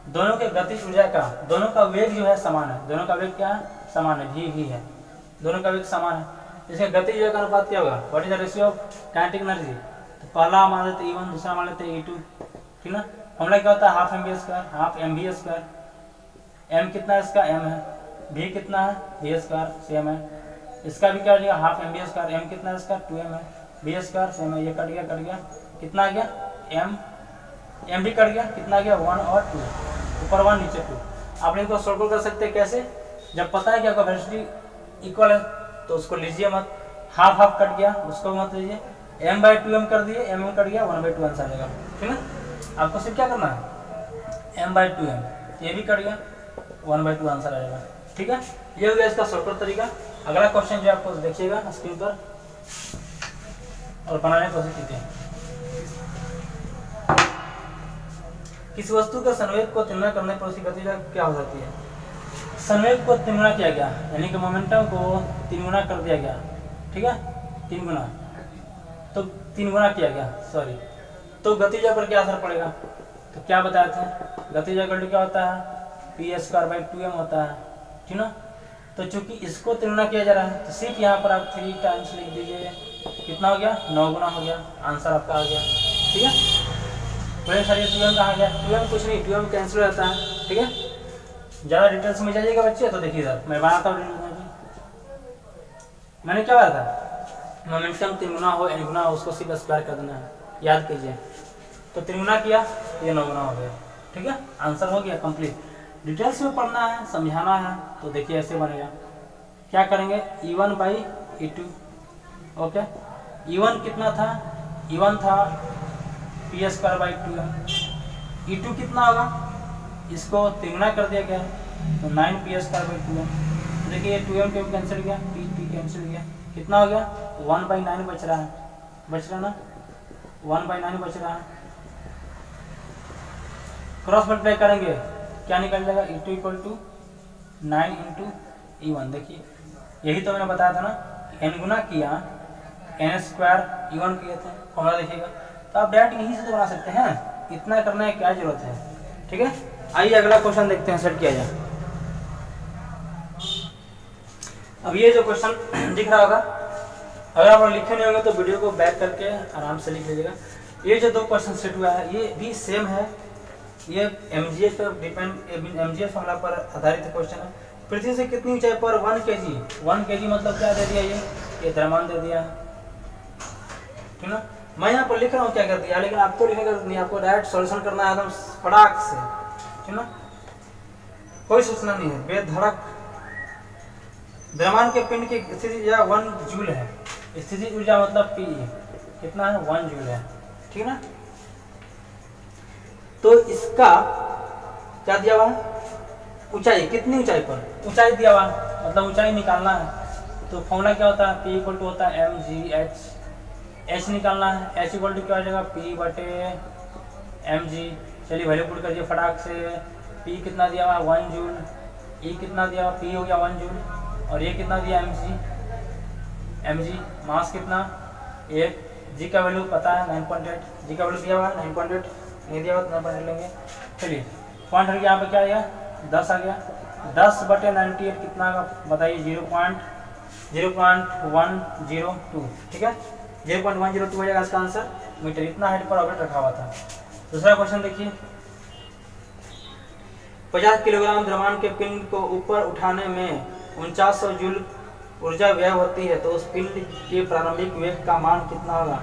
दोनों के गतिज ऊर्जा का, दोनों का वेग जो है समान है, दोनों का वेग क्या है? समान है, v है, दोनों का वेग समान है। इसका गतिज वेग का अनुपात क्या होगा, what is the ratio of kinetic energy. तो पहला मान लेते E1, दूसरा मान लेते E2, ठीक ना। फॉर्मूला क्या होता है, half mv², half mv²। m कितना है इसका, m है। v कितना है, v² सेम है। इसका भी क्या हो जाएगा, हाफ mv²। m कितना है इसका, 2m है। v² सेम है। ये कट गया, कितना आ गया, m भी कट गया, कितना आ गया, 1 और 2, ऊपर 1 नीचे 2। आप इनको सॉल्व कर सकते हैं कैसे, जब पता है कि आपका वेलोसिटी इक्वल है तो उसको लीजिए मत, हाफ हाफ कट गया उसको मत लीजिए, m/2m कर दिए, m कट गया, 1/2 आंसर आ जाएगा, ठीक है। आपको सिर्फ क्या करना है, m/2m, ये भी कट गया, 1/2 आंसर आ जाएगा, ठीक है। ये हो गया इसका शॉर्टकट तरीका। अगला क्वेश्चन जो आपको देखिएगा स्क्रीन पर और बनाने की कोशिश कीजिए। किस वस्तु के संवेग को तिगुना करने पर उसकी गति क्या हो सकती है। संवेग को तिगुना किया गया, यानी कि मोमेंटम को 3 गुना कर दिया गया, ठीक है, 3 गुना, तो 3 गुना किया गया, सॉरी, तो गतिज पर क्या असर पड़ेगा। तो क्या बताए थे, गतिज क्या होता है, p²/2m होता है, ठीक ना। तो चूंकि इसको 3 गुना किया जा रहा है तो सिर्फ यहाँ पर आप 3 टाइम्स लिख दीजिए, कितना हो गया, 9 गुना हो गया, आंसर आपका आ गया, ठीक है। बड़े सारे 2m कहाँ गया, 2m कुछ नहीं, 2m कैंसिल हो जाता है, ठीक है। ज़्यादा डिटेल्स में जाइएगा बच्चे तो देखिए सर मैं बनाता हूँ डिटेल्स में। मैंने क्या बताया था, मोमेंटम 3 गुना हो, n गुना हो, उसको सिर्फ स्क्वायर कर देना है, याद कीजिए। तो 3 गुना किया, ये 9 गुना हो गया, ठीक है, आंसर हो गया कंप्लीट। डिटेल्स में पढ़ना है, समझाना है, तो देखिए ऐसे बनेगा। क्या करेंगे, E1/E2, ओके। E1 कितना था, E1 था p²/2m, E2 कितना होगा, इसको 3 गुना कर दिया गया तो 9p²/2m। देखिए ये 2m के कैंसिल गया, p कैंसिल गया, कितना हो गया, 1/9 बच रहा है ना, 1/9 बच रहा है। क्रॉस मल्टीप्लाई करेंगे क्या निकल जाएगा, E2 = 9 × E1। देखिए यही तो मैंने बताया था ना, n गुना किया, n² E1 किए थे, फॉर्मूला देखिएगा। तो आप डायरेक्ट यहीं से तो बना सकते हैं, इतना करने की क्या जरूरत है, ठीक है। आइए अगला क्वेश्चन देखते हैं, सेट किया जाए। अब ये जो क्वेश्चन दिख रहा होगा, अगर आप लिखे नहीं होंगे तो वीडियो को बैक करके आराम से लिख लीजिएगा। ये जो 2 क्वेश्चन सेट हुआ है ये भी सेम है, ये MGS पर डिपेंड, MGS फॉर्मूला पर आधारित क्वेश्चन है। पृथ्वी से कितनी ऊंचाई पर 1 kg मतलब क्या दे दिया, ये द्रव्यमान दे दिया, ठीक ना। मैं यहाँ पर लिख रहा हूँ क्या कर दिया, लेकिन आपको लिखने का जरूरत नहीं, आपको डायरेक्ट सॉल्यूशन करना है एकदम फटाक से, ठीक ना, कोई सोचना नहीं है, बेधड़क। द्रव्यमान के पिंड की स्थिति ऊर्जा 1 जूल है, स्थिति ऊर्जा मतलब P कितना है, 1 जूल है, ठीक ना। तो इसका क्या दिया हुआ है, ऊंचाई, कितनी ऊंचाई पर, ऊंचाई दिया हुआ है, मतलब ऊंचाई निकालना है। तो फॉर्मूला क्या होता है, P = होता है mgh, h निकालना है, h = क्या हो जाएगा, P/mg। चलिए वैल्यू पुट करिए फटाक से। P कितना दिया हुआ है, 1 जूल, E कितना दिया हुआ, P हो गया 1 जूल, और ये कितना दिया, mg, मास कितना 1, G का वैल्यू पता है 9.8, G का वैल्यू दिया हुआ है 9.8, नहीं दिया हुआ तो 9.8 लेंगे। चलिए पॉइंट हट गया, यहाँ पे क्या आ गया, 10 आ गया, 10/98 कितना का बताइए, 0.102, ठीक है, 0.102 हो जाएगा इसका आंसर मीटर। इतना हाइट पर ऑब्जेक्ट रखा हुआ था। दूसरा क्वेश्चन देखिए, 50 किलोग्राम द्रव्यमान के पिंड को ऊपर उठाने में 4900 जूल ऊर्जा व्यय होती है, तो उस पिंड के प्रारंभिक वेग का मान कितना होगा।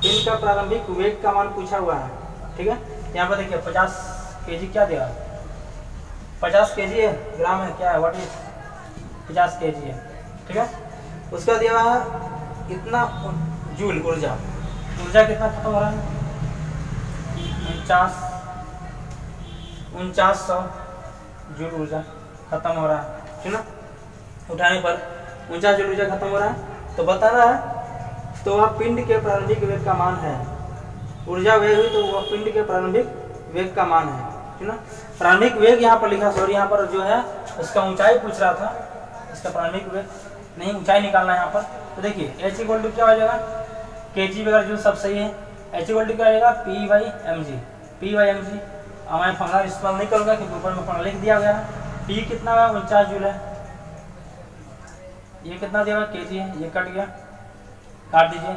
पिंड का प्रारंभिक वेग का मान पूछा हुआ है, ठीक है। यहाँ पर देखिए 50 kg क्या देगा, 50 kg है, ग्राम है, क्या है, व्हाट इज 50 kg है, ठीक है। उसका दिया हुआ है इतना जूल ऊर्जा कितना खत्म हो रहा है, 4900 जूल ऊर्जा खत्म हो रहा है, ठीक ना। उठाने पर 49 जूल ऊर्जा खत्म हो रहा है, तो बताना है, तो वह पिंड के प्रारंभिक वेग का मान है, ऊर्जा व्यय हुई तो वह पिंड के प्रारंभिक वेग का मान है, ठीक ना। प्रारंभिक वेग यहाँ पर लिखा, सॉरी यहाँ पर जो है उसका ऊंचाई पूछ रहा था, इसका प्रारंभिक वेग नहीं, ऊंचाई निकालना है यहाँ पर। तो देखिए h = क्या हो जाएगा, kg वगैरह जो सब सही है, h = क्या हो जाएगा, P/mg। अब मैं फॉर्मूला इस्तेमाल नहीं करूँगा क्योंकि ऊपर में फॉर्मूला लिख दिया गया है। P कितना है, 49 जूल है, ये कितना दिया हुआ केजी है, ये कट गया, काट दीजिए।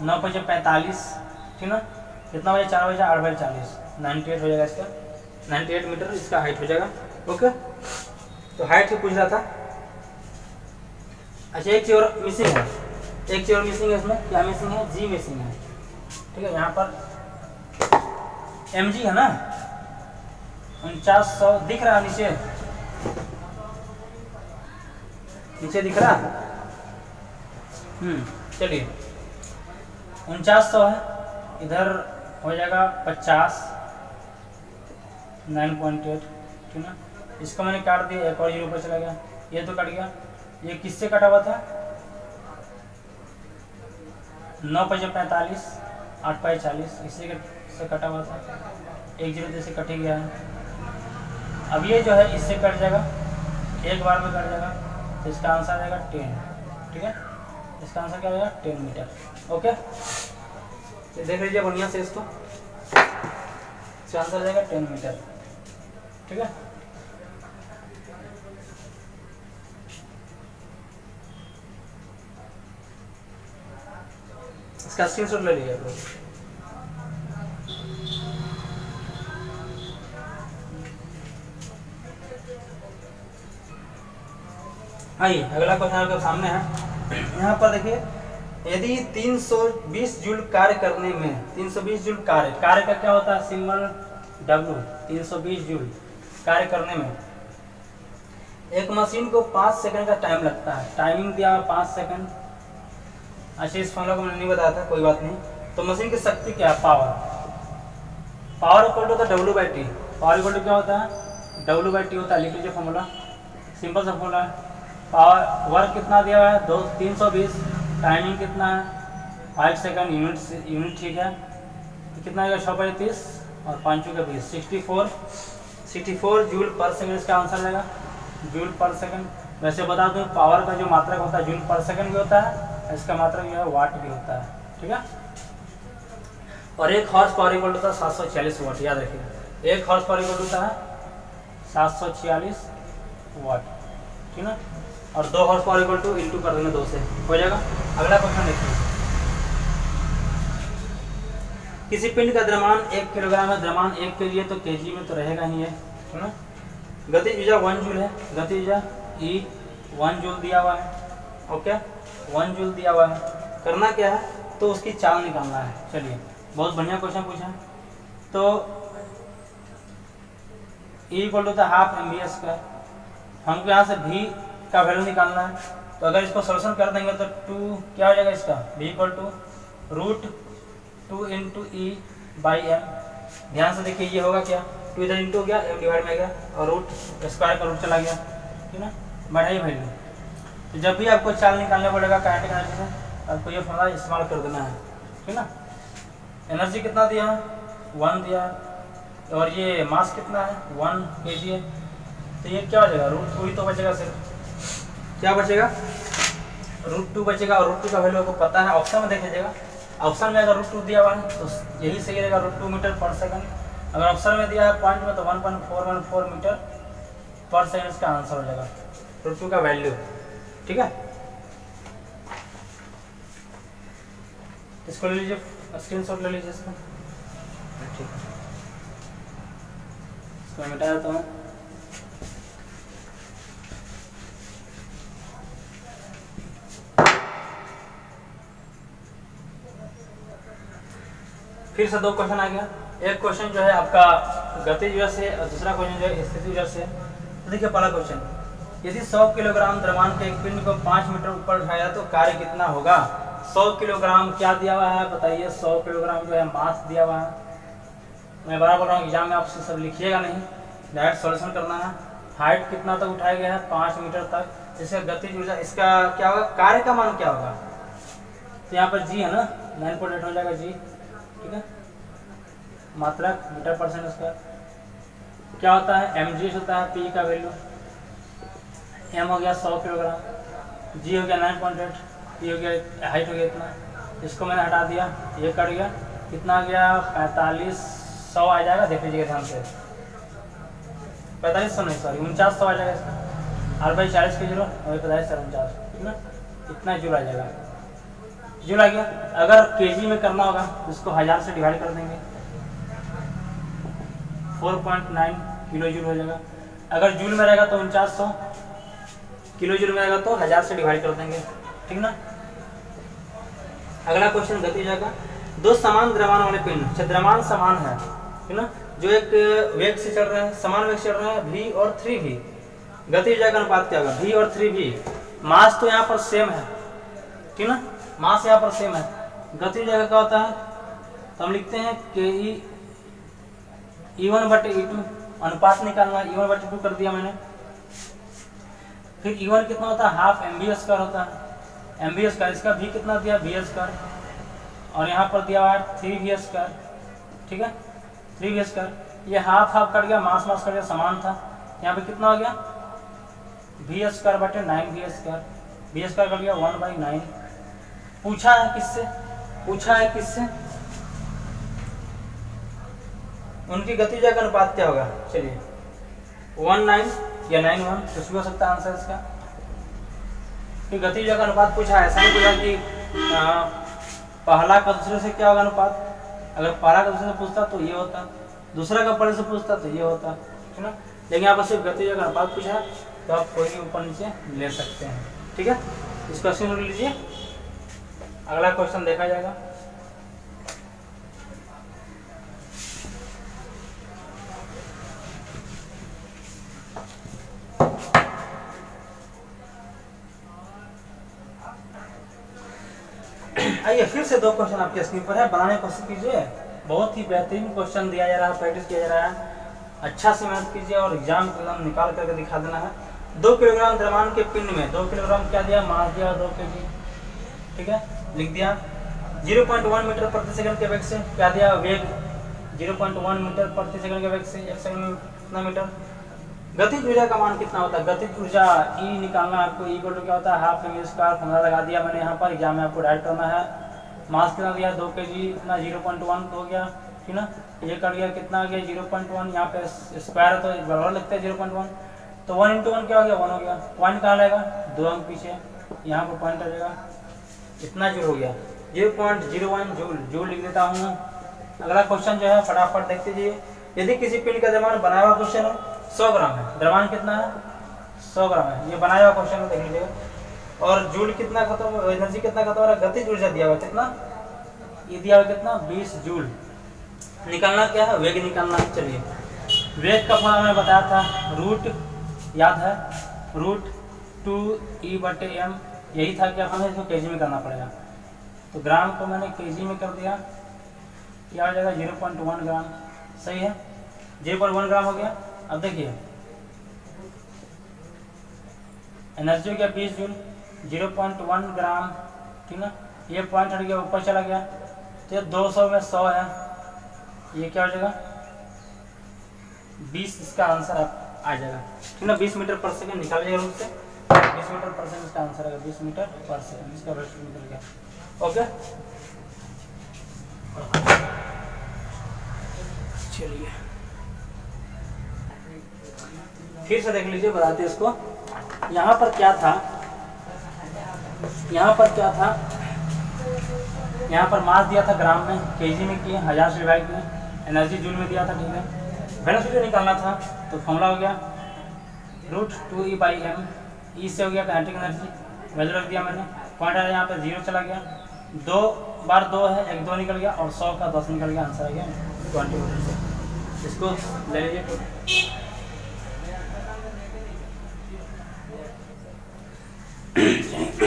9 × 5 = 45, ठीक ना। कितना बजे, 4 बजे 8 बजे 40, 98 हो जाएगा इसका, 98 मीटर इसका हाइट हो जाएगा। ओके, तो हाइट से पूछ रहा था। अच्छा, एक चीज और मिसिंग है, एक चीज और मिसिंग है इसमें। क्या मिसिंग है? जी मिसिंग है, ठीक है। यहाँ पर mg है ना, 4900 दिख रहा है नीचे, नीचे दिख रहा। चलिए 4900 है, इधर हो जाएगा 50, 9.8, ठीक ना। इसको मैंने काट दिया, एक और 0 पर चला गया, ये तो कट गया। ये किससे कटा हुआ था? 9 × 5 = 45, 8 × 5 = 40, इसी से कटा हुआ था। 1 0 जैसे कट ही गया है। अब ये जो है इससे कट जाएगा, एक बार में कट जाएगा, तो इसका आंसर आ जाएगा 10, ठीक है। इसका आंसर क्या हो जाएगा? 10 मीटर। ओके, तो देख लीजिए बढ़िया से इसको, इसका आंसर आ जाएगा 10 मीटर, ठीक है। इसका स्क्रीनशॉट ले लीजिए आप लोग। आइए अगला क्वेश्चन आपके सामने है। यहाँ पर देखिए, यदि 320 जूल कार्य करने में, 320 जूल कार्य का क्या होता है? Symbol W। 320 जूल कार्य करने में एक मशीन को 5 सेकंड का टाइम लगता है। टाइमिंग दिया 5 सेकंड। अच्छा, इस फॉर्मूला को मैंने नहीं बताया था, कोई बात नहीं। तो मशीन की शक्ति क्या है? पावर इक्वल टू होता है W/T। पावर इक्वल टू क्या होता है? W/T होता है। लिख लीजिए फॉर्मूला, सिंपल सा फॉर्मूला है। पावर, वर्क कितना दिया हुआ है? 320, टाइमिंग कितना है? 5 सेकंड, यूनिट ठीक है। तो कितना आएगा? 6 × 30 और 5 × 20, 64 जूल पर सेकंड इसका आंसर आएगा। जूल पर सेकंड। वैसे बता दूं, पावर का जो मात्रक होता है जूल पर सेकंड भी होता है, इसका मात्रक जो है वाट भी होता है, ठीक है। और 1 हॉर्स पावर इक्वल होता है 746 वाट, याद रखिए। 1 हॉर्स पावर इक्वल होता है 746 वाट, ठीक ना। और 2 horse power equal two into कर देंगे 2 से, हो जाएगा। अगला क्वेश्चन देखिए, किसी पिंड का द्रव्यमान 1 किलोग्राम है। द्रव्यमान 1 के लिए तो केजी में तो रहेगा ही है, ठीक ना। गतिज ऊर्जा 1 जूल है। गतिज ऊर्जा E 1 जूल दिया हुआ है, ओके, 1 जूल दिया हुआ है। करना क्या है? तो उसकी चाल निकालना है। चलिए, बहुत बढ़िया क्वेश्चन पूछा है। तो E इक्वल टू होता है 1/2 mv²। हमको यहाँ से V का वैल्यू निकालना है। तो अगर इसको सोल्यूशन कर देंगे तो 2 क्या हो जाएगा इसका? V equal to √2 × E/m। ध्यान से देखिए, ये होगा क्या? 2 इधर इंटू हो गया, m डिवाइड में आ गया, और रूट स्क्वायर का रूट चला गया, ठीक ना। बढ़ाई वैल्यू। तो जब भी आपको चाल निकालना पड़ेगा काइनेटिक एनर्जी से, आपको ये फॉर्मूला इस्तेमाल कर देना है, ठीक ना। एनर्जी कितना दिया है? 1 दिया है। और ये मास कितना है? 1 kg है। तो ये क्या हो जाएगा? √2 ही तो बचेगा सिर्फ। क्या बचेगा? √2 बचेगा। और √2 का वैल्यू आपको पता है, ऑप्शन में देख लीजिएगा। ऑप्शन में अगर √2 दिया हुआ है तो यही सही रहेगा, √2 मीटर पर सेकंड। अगर ऑप्शन में दिया है पॉइंट में तो 1.414 मीटर पर सेकंड इसका आंसर हो जाएगा, √2 का वैल्यू, ठीक है। इसको ले लीजिए, स्क्रीनशॉट ले लीजिए इसका, ठीक है। इसको मिटा देता हूँ। फिर से 2 क्वेश्चन आ गया। एक क्वेश्चन जो है आपका गतिज ऊर्जा से और दूसरा क्वेश्चन जो है स्थितिज ऊर्जा से। तो देखिए पहला क्वेश्चन, यदि 100 किलोग्राम द्रव्यमान के एक पिंड को 5 मीटर ऊपर उठाया तो कार्य कितना होगा? 100 किलोग्राम क्या दिया हुआ है बताइए? 100 किलोग्राम जो है मास दिया हुआ है। मैं बराबर बोल रहा हूँ, एग्जाम में आप सब लिखिएगा नहीं, डायरेक्ट सॉल्यूशन करना है। हाइट कितना तक उठाया गया है? 5 मीटर तक। इसका गतिज ऊर्जा, इसका क्या होगा? कार्य का मान क्या होगा? तो यहाँ पर जी है ना, 9.8 हो जाएगा जी, ठीक है। मात्रक मीटर पर सेकंड स्क्वायर क्या होता है? mg होता है। p का वैल्यू m हो गया 100 किलोग्राम, g हो गया 9.8, p हो गया हाइट हो गया इतना। इसको मैंने हटा दिया, ये कट गया, कितना आ गया? 4500 आ जाएगा। देख लीजिएगा ध्यान से, 4500 नहीं, सॉरी 4900 आ जाएगा इसका। 8/40 की 0 और 45 49। है ना, इतना जूल आ जाएगा। जूल आ गया। अगर केजी में करना होगा तो इसको 1000 से डिवाइड कर देंगे, 4.9 किलो जूल हो जाएगा। अगर जूल में रहेगा तो 4900, किलो जूल में रहेगा तो 1000 से डिवाइड कर देंगे, ठीक ना। अगला क्वेश्चन गति ऊर्जा का, दो समान द्रव्यमान वाले पिंड, द्रव्यमान समान है, ठीक ना, जो एक वेग से चल रहे हैं, समान वेग से चल रहे हैं, v और 3v, गति ऊर्जा का अनुपात क्या होगा, v और 3v। मास तो यहाँ पर सेम है, ठीक ना, मास यहाँ पर सेम है। गति ऊर्जा का क्या होता है, तो हम लिखते हैं के E1/E2, अनुपात निकालना, E1/2 कर दिया मैंने। फिर E1 कितना होता है, हाफ mv² होता है, mv², इसका v कितना दिया, v², और यहाँ पर दिया हुआ है 3v², ठीक है, 3v²। ये हाफ हाफ कट गया, मास मास कट गया, समान था। यहाँ पे कितना हो गया, v²/9v², v² कट गया 1/9। पूछा है किससे, पूछा है किससे, उनकी गति ऊर्जा का अनुपात क्या होगा, चलिए 19 या 91, कुछ भी हो सकता है आंसर इसका। फिर गति ऊर्जा का अनुपात पूछा है, ऐसा नहीं पूछा कि पहला का दूसरे से क्या होगा अनुपात। अगर पहला का दूसरे से पूछता तो ये होता, दूसरा का पहले से पूछता तो ये होता, है ना। लेकिन यहाँ पर सिर्फ गति ऊर्जा का अनुपात पूछा, तो आप कोई भी ऊपर नीचे ले सकते हैं, ठीक है। इस क्वेश्चन को लीजिए, अगला क्वेश्चन देखा जाएगा। आइए फिर से दो क्वेश्चन आपके स्क्रीन पर है, बनाने की कोशिश कीजिए। बहुत ही बेहतरीन क्वेश्चन दिया जा रहा है, प्रैक्टिस किया जा रहा है, अच्छा से मेहनत कीजिए और एग्जाम एकदम निकाल करके दिखा देना है। 2 किलोग्राम द्रव्यमान के पिंड में 2 किलोग्राम क्या दिया, मास दिया 2 kg, ठीक है, लिख दिया। 0.1 मीटर प्रति सेकंड के वेग से क्या दिया, वेग 0.1 मीटर प्रति सेकंड के वेग से 1 सेकंड में कितना मीटर। गतिज ऊर्जा का मान कितना होता है, गतिज ऊर्जा E निकालना है आपको, E क्या होता है, हाफ mv² फॉर्मूला लगा दिया मैंने यहाँ पर, एग्जाम में आपको डायरेक्ट करना है। मास कितना दिया 2 kg, इतना 0.1 हो गया, ठीक ना, ये कर गया कितना आ गया 0.1, यहाँ पे स्क्वायर है तो बराबर लगता है 0.1, तो 1 × 1 क्या हो गया, 1 हो गया। पॉइंट कहाँ लगेगा, 2 अंक पीछे, यहाँ पर पॉइंट आ जाएगा, इतना जूल हो गया, 0.01 जूल, जूल लिख देता हूँ। अगला क्वेश्चन जो है फटाफट देख लीजिए। यदि किसी पिंड का द्रव्यमान बनाया हुआ क्वेश्चन है 100 ग्राम है, द्रव्यमान कितना है 100 ग्राम है, ये बनाया हुआ क्वेश्चन है, देख लीजिएगा। और जूल कितना खत्म, एनर्जी कितना खत्म हो रहा है, गतिज ऊर्जा दिया हुआ कितना, ये दिया हुआ कितना 20 जूल। निकालना क्या है, वेग निकालना है। चलिए वेग का फॉर्मूला मैंने बताया था, रूट याद है, √2E/m, यही था कि हमें इसको केजी में करना पड़ेगा। तो ग्राम को मैंने केजी में कर दिया, क्या हो जाएगा 0.1 ग्राम, सही है, 0.1 ग्राम हो गया। अब देखिए एनर्जी हो गया 20 जूल, 0.1 ग्राम, ठीक ना, ये पॉइंट हट गया, ऊपर चला गया, तो 200 में 100 है, ये क्या हो जाएगा 20, इसका आंसर आ जाएगा, ठीक ना। 20 मीटर पर सेकंड निकाल जाएगा रूट से, 20 मीटर पर सेकंड इसका आंसर आएगा, 20 मीटर पर सेकंड, इसका रेस्ट निकल गया। ओके, चलिए फिर से देख लीजिए, बताते इसको। यहाँ पर क्या था, यहाँ पर क्या था, यहाँ पर मास दिया था ग्राम में, केजी में किए, 1000 से डिवाइड किए, एनर्जी जूल में दिया था, ठीक है। वेलोसिटी निकालना था तो फॉर्मूला हो गया √2E/m, ई से हो गया काइनेटिक एनर्जी, वैल्यू रख दिया मैंने, पॉइंट आया यहाँ पर 0 चला गया, 2 बार 2 है, 1 2 निकल गया, और 100 का 10 निकल गया, आंसर आ गया 20 मीटर से। इसको ले लीजिए,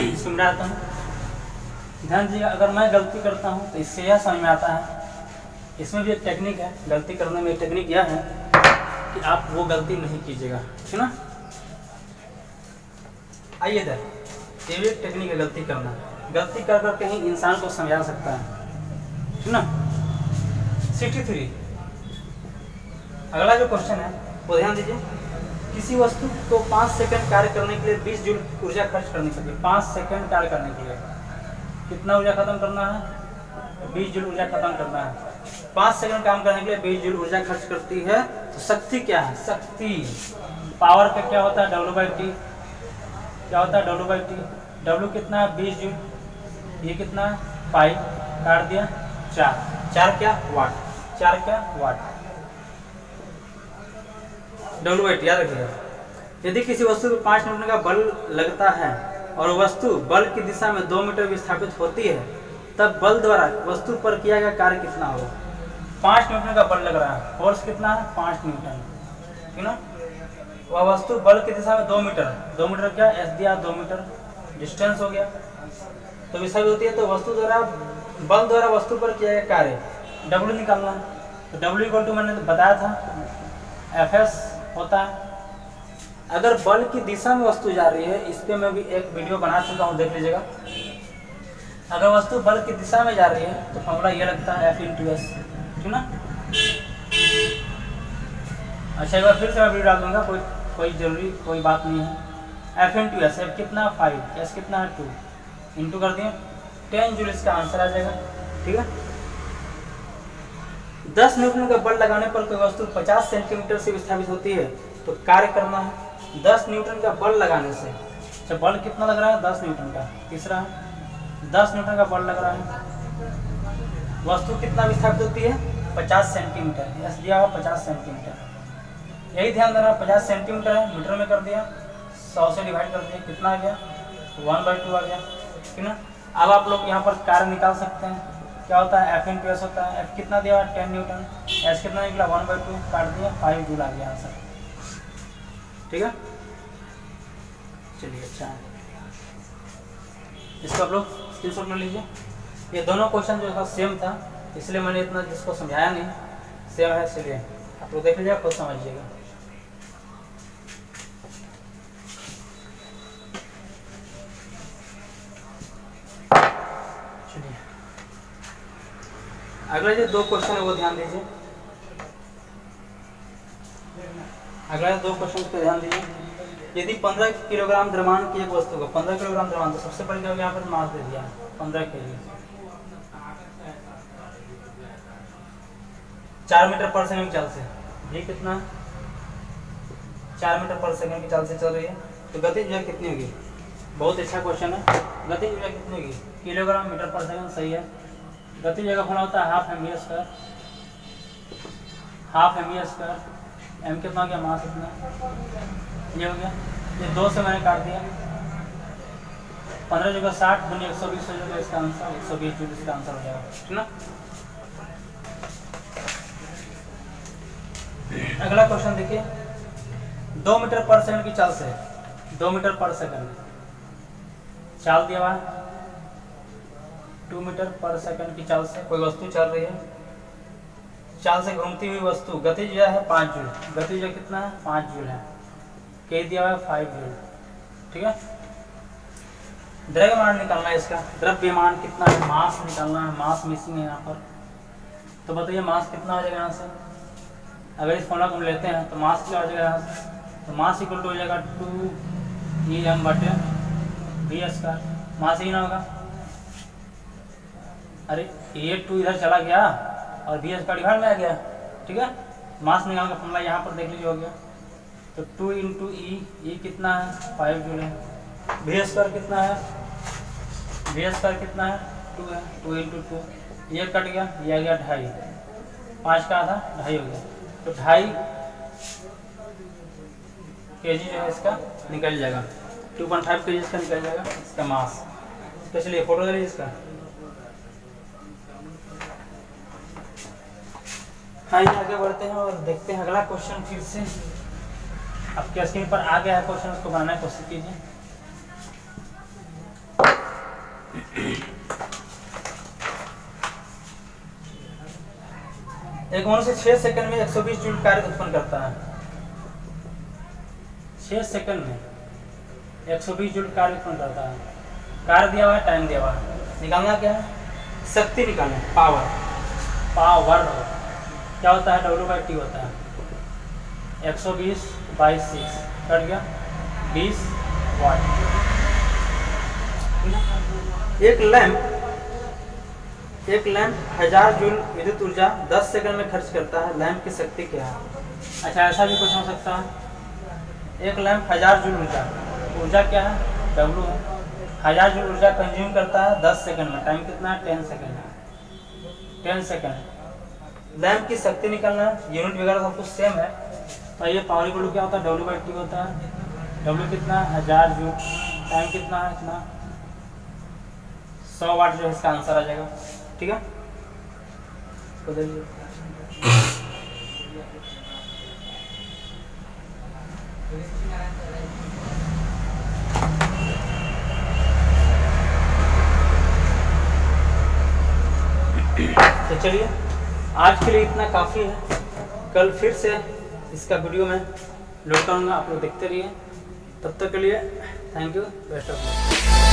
इसको मिलाता हूँ, ध्यान दीजिएगा। अगर मैं गलती करता हूँ तो इससे यह समझ में आता है, इसमें भी एक टेक्निक है, गलती करने में एक टेक्निक यह है कि आप वो गलती नहीं कीजिएगा, ठीक ना। आइए इधर, ये भी एक टेक्निक है गलती करना, गलती कर कर कहीं इंसान को समझा सकता है, ठीक ना। 63 अगला जो क्वेश्चन है वो ध्यान दीजिए। किसी वस्तु को 5 सेकंड कार्य करने के लिए 20 जूल ऊर्जा खर्च करनी पड़ती है। 5 सेकंड कार्य करने के लिए कितना ऊर्जा खत्म करना है, 20 जूल ऊर्जा खत्म करना है। 5 सेकंड काम करने के लिए 20 जूल ऊर्जा खर्च करती है, तो शक्ति क्या है, शक्ति पावर का क्या होता है W/T, क्या होता है W/T, W कितना है 20 जूल, ये कितना है 5, काट दिया 4 क्या वाट, 4 क्या वाट। W/T याद रखिएगा। यदि किसी वस्तु पर 5 न्यूटन का बल लगता है और वस्तु बल की दिशा में 2 मीटर विस्थापित होती है, तब बल द्वारा वस्तु पर किया गया कार्य कितना होगा। 5 न्यूटन का बल लग रहा है, फोर्स कितना है 5 न्यूटन, ठीक ना। वह वस्तु बल की दिशा में 2 मीटर क्या एस दिया, 2 मीटर डिस्टेंस हो गया। तो विषय होती है, तो वस्तु द्वारा बल द्वारा वस्तु पर किया गया कार्य W निकालना है। तो W इक्वल टू मैंने बताया था Fs होता है। अगर बल की दिशा में वस्तु जा रही है, इस पे मैं भी एक वीडियो बना चुका हूँ, देख लीजिएगा। अगर वस्तु बल की दिशा में जा रही है तो फॉर्मूला ये लगता है F/S, ठीक ना। अच्छा एक बार फिर से मैं वीडियो डाल दूंगा, कोई बात नहीं है। F/S, F कितना 5, S कितना है 2, इंटू कर दिए 10 जूल, इसका आंसर आ जाएगा, ठीक है। 10 न्यूटन का बल लगाने पर कोई वस्तु 50 सेंटीमीटर से विस्थापित होती है, तो कार्य करना है 10 न्यूटन का बल लगाने से। अच्छा बल कितना लग रहा है 10 न्यूटन का, तीसरा 10 न्यूटन का बल लग रहा है, वस्तु कितना विस्थापित होती है 50 सेंटीमीटर, यस दिया हुआ 50 सेंटीमीटर, यही ध्यान देना 50 सेंटीमीटर है, मीटर में कर दिया, 100 से डिवाइड कर दिया, कितना आ गया 1/2 आ गया, ठीक ना। अब आप लोग यहाँ पर कार्य निकाल सकते हैं, क्या होता है F/S होता है, F कितना दिया 10 न्यूटन, S कितना निकला 1/2, काट दिया 5 जूल आ गया आंसर, ठीक है। चलिए अच्छा है, इसको आप लोग स्क्रीनशॉट ले लीजिए। ये दोनों क्वेश्चन जो था सेम था, इसलिए मैंने इतना जिसको समझाया नहीं, सेम है, इसलिए आप लोग देख लीजिएगा, खुद समझिएगा। चलिए अगला जो 2 क्वेश्चन है वो ध्यान दीजिए। अगला 2 क्वेश्चन पे ध्यान दीजिए। यदि 15 किलोग्राम द्रव्यमान की एक वस्तु को 15 किलोग्राम द्रव्यमान, तो सबसे पहले यहाँ पर मास दे दिया 15 kg, 4 मीटर पर सेकंड की चाल से, ये कितना 4 मीटर पर सेकंड की चाल से चल रही है, तो गति ऊर्जा कितनी होगी। बहुत अच्छा क्वेश्चन है। गति ऊर्जा कितनी होगी, किलोग्राम मीटर पर सेकंड, सही है। गति ऊर्जा का फॉर्मूला होता है हाफ mv², m कितना हो गया, मास कितना, ये हो गया, ये 2 से मैंने काट दिया, 15 जगह 60 गुनी 120 हो जाएगा, इसका आंसर 120 जूल इसका आंसर हो जाएगा, ठीक ना। अगला क्वेश्चन देखिए, 2 मीटर पर सेकंड की चाल से, 2 मीटर पर सेकंड चाल दिया हुआ है, 2 मीटर पर सेकंड की चाल से कोई वस्तु चल रही है, चाल से घूमती हुई वस्तु, गति जो है 5 जूल, गति जो कितना है 5 जूल है, के दिया हुआ है 5 जूल, ठीक है। द्रव्यमान निकालना है इसका, द्रव्यमान कितना है, मास निकालना है, मास मिसिंग है यहाँ पर, तो बताइए मास कितना हो जाएगा यहाँ से। अगर इस फॉर्मूला को हम लेते हैं तो मास क्या हो जाएगा यहाँ से, तो मास इक्वल टू हो जाएगा 2em/v², मास ही ना होगा, अरे ये 2 इधर चला गया और v का डिवाइड में आ गया, ठीक है। मास निकालने का फॉर्मूला यहाँ पर देख लीजिए हो गया, तो 2 × E कितना है 5 जूल है, v² कितना है, v² कितना है 2 है, 2 × 2, ये कट गया, ये आ गया 2.5, 5 का आधा 2.5 हो गया, तो 2.5 kg जो है इसका निकल जाएगा, 2.5 kg इसका निकल जाएगा इसका मास। तो चलिए फोटो ले लीजिए इसका। हाँ ये आगे बढ़ते हैं और देखते हैं अगला क्वेश्चन। फिर से आपके स्क्रीन पर आ गया है क्वेश्चन, उसको बनाने की कोशिश कीजिए। एक मनुष्य 6 सेकंड में 120 जूल कार्य उत्पन्न करता है, 6 सेकंड में 120 जूल कार्य उत्पन्न करता है, कार्य दिया हुआ है, टाइम दिया हुआ है, निकालना क्या है, शक्ति निकालना, पावर क्या होता है, W/T होता है, 120/6 कट गया 20 वाट। एक लैंप 1000 जूल विद्युत ऊर्जा 10 सेकंड में खर्च करता है, लैंप की शक्ति क्या है। अच्छा ऐसा भी कुछ हो सकता है, एक लैंप 1000 जूल ऊर्जा क्या है, W है, 1000 जूल ऊर्जा कंज्यूम करता है 10 सेकंड में। टाइम कितना है? 10 सेकंड है, 10 सेकंड। लैंप की शक्ति निकालना, यूनिट वगैरह सब कुछ सेम है। तो ये पावर इक्वल टू क्या होता है? W/T होता है। W कितना? 1000 जूल। टाइम कितना है? इतना 100 वाट जो है इसका आंसर आ जाएगा। ठीक है, तो चलिए आज के लिए इतना काफ़ी है। कल फिर से इसका वीडियो मैं लोड करूँगा, आप लोग देखते रहिए। तब तक के लिए thank you, best of luck.